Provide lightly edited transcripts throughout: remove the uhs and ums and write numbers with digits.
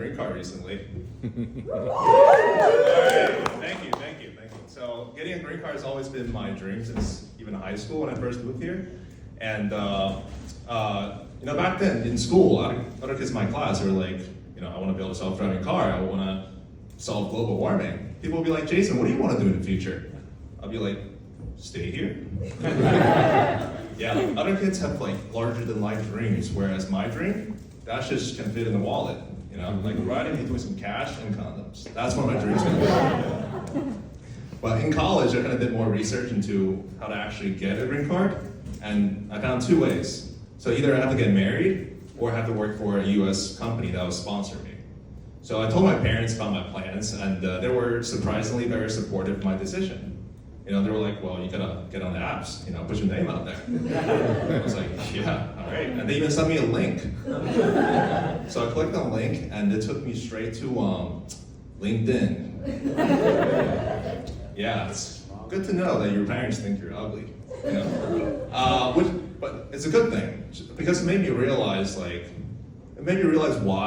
green card recently. All right, thank you. So getting a green card has always been my dream since even high school when I first moved here. And back then in school, other kids in my class were like, I want to build a self-driving car. I want to solve global warming. People would be like, Jason, what do you want to do in the future? I'll be like, stay here. Yeah, other kids have like larger than life dreams, whereas my dream, that just can fit in the wallet. Like riding between some cash and condoms. That's what my dream's gonna be. But in college, I kind of did more research into how to actually get a green card, and I found two ways. So either I have to get married, or I have to work for a US company that would sponsor me. So I told my parents about my plans, and they were surprisingly very supportive of my decision. They were like, well, you gotta get on the apps, put your name out there. I was like, yeah, all right. And they even sent me a link. So I clicked on the link, and it took me straight to LinkedIn. Yeah, it's good to know that your parents think you're ugly. But it's a good thing, because it made me realize, why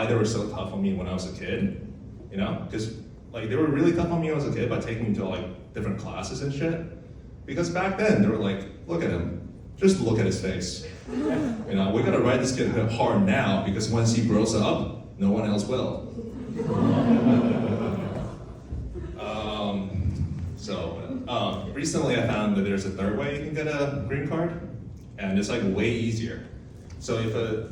they were so tough on me when I was a kid. Because they were really tough on me when I was a kid by taking me to different classes and shit. Because back then they were like, look at him, just look at his face. We gotta ride this kid hard now, because once he grows up, no one else will. Recently I found that there's a third way you can get a green card, and it's way easier. So if a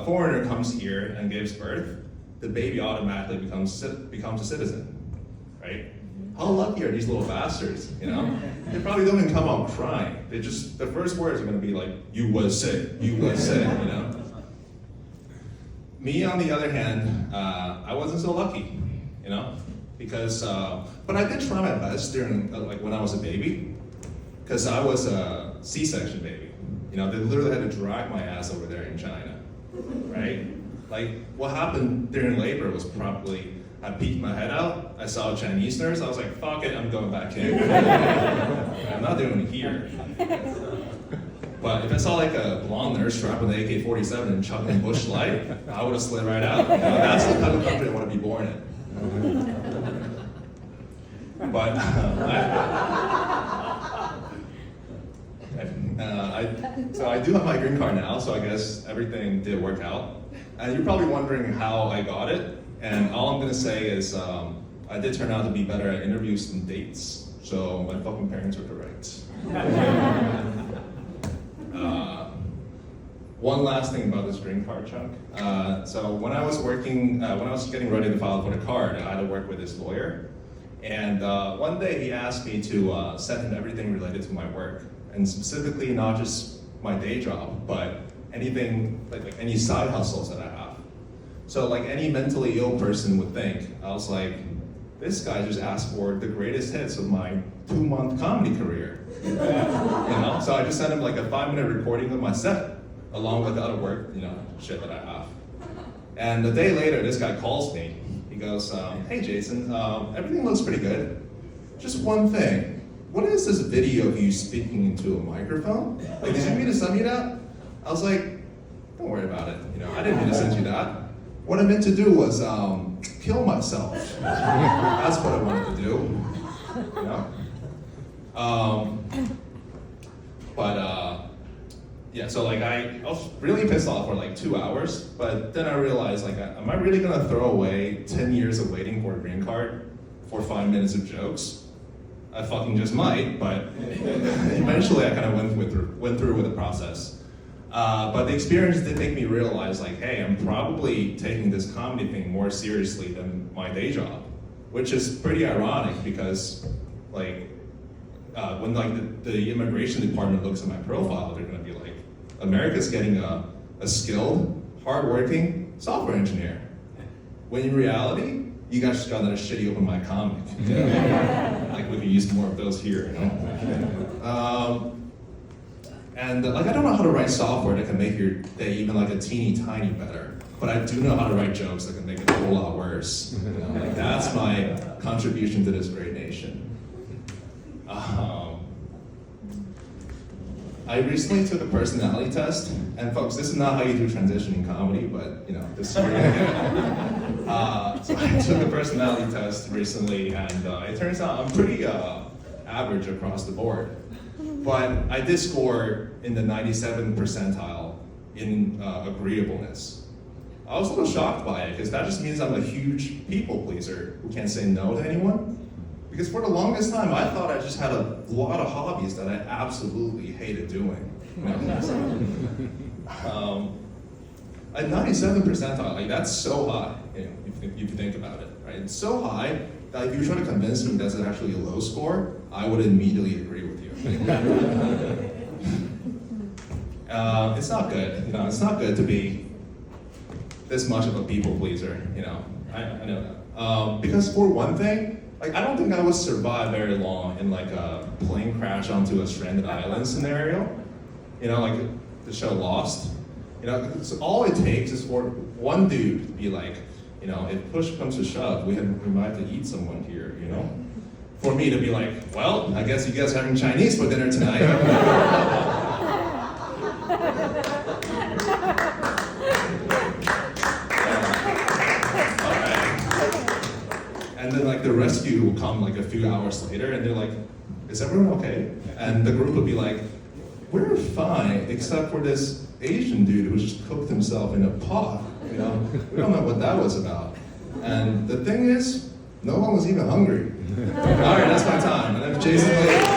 foreigner comes here and gives birth, the baby automatically becomes a citizen, right? How lucky are these little bastards, They probably don't even come out crying. The first words are gonna be like, you was sick, Me, on the other hand, I wasn't so lucky, because, but I did try my best during, when I was a baby, because I was a C-section baby. They literally had to drag my ass over there in China, right? What happened during labor was probably, I peeked my head out, I saw a Chinese nurse, I was like, fuck it, I'm going back in. I'm not doing it here. But if I saw a blonde nurse strapping the AK-47 and chugging Busch Light, I would have slid right out. That's the type of country I want to be born in. But so I do have my green card now, so I guess everything did work out. And you're probably wondering how I got it, and all I'm gonna say is I did turn out to be better at interviews than dates, so my fucking parents were correct. One last thing about this green card chunk. So when I was getting ready to file for the card, I had to work with this lawyer. And one day he asked me to send him everything related to my work, and specifically not just my day job, but anything, like any side hustles that I have. So like any mentally ill person would think, I was like, this guy just asked for the greatest hits of my 2-month comedy career. So I just sent him a 5-minute recording of my set, along with the other work, shit that I have. And a day later, this guy calls me. He goes, hey Jason, everything looks pretty good. Just one thing. What is this video of you speaking into a microphone? Did you mean to send me that? I was like, don't worry about it. I didn't mean to send you that. What I meant to do was kill myself. That's what I wanted to do. Yeah, so I was really pissed off for 2 hours, but then I realized am I really gonna throw away 10 years of waiting for a green card for 5 minutes of jokes? I fucking just might, but eventually I kind of went through with the process. But the experience did make me realize hey, I'm probably taking this comedy thing more seriously than my day job, which is pretty ironic because when the immigration department looks at my profile, they're gonna be like, America's getting a skilled, hardworking software engineer. When in reality, you guys just got another shitty open mic comic. We could use more of those here. And I don't know how to write software that can make your day even a teeny tiny better, but I do know how to write jokes that can make it a whole lot worse. That's my contribution to this great nation. I recently took a personality test, and folks, this is not how you do transition in comedy, but this is where you're gonna get it. So I took a personality test recently, and it turns out I'm pretty average across the board. But I did score in the 97th percentile in agreeableness. I was a little shocked by it, because that just means I'm a huge people pleaser who can't say no to anyone. Because for the longest time, I thought I just had a lot of hobbies that I absolutely hated doing. At 97th percentile, like that's so high, if you think about it, right? It's so high that if you try to convince me that's actually a low score, I would immediately agree with you. It's not good, it's not good to be this much of a people pleaser, I know that. Because for one thing, like I don't think I would survive very long in like a plane crash onto a stranded island scenario, like the show Lost. So all it takes is for one dude to be like, if push comes to shove, we might have to eat someone here, For me to be like, well, I guess you guys are having Chinese for dinner tonight. And then like the rescue will come like a few hours later, and they're like, is everyone okay? And the group will be like, we're fine, except for this Asian dude who just cooked himself in a pot. We don't know what that was about. And the thing is, no one was even hungry. All right, that's my time. And I'm Jason Lee.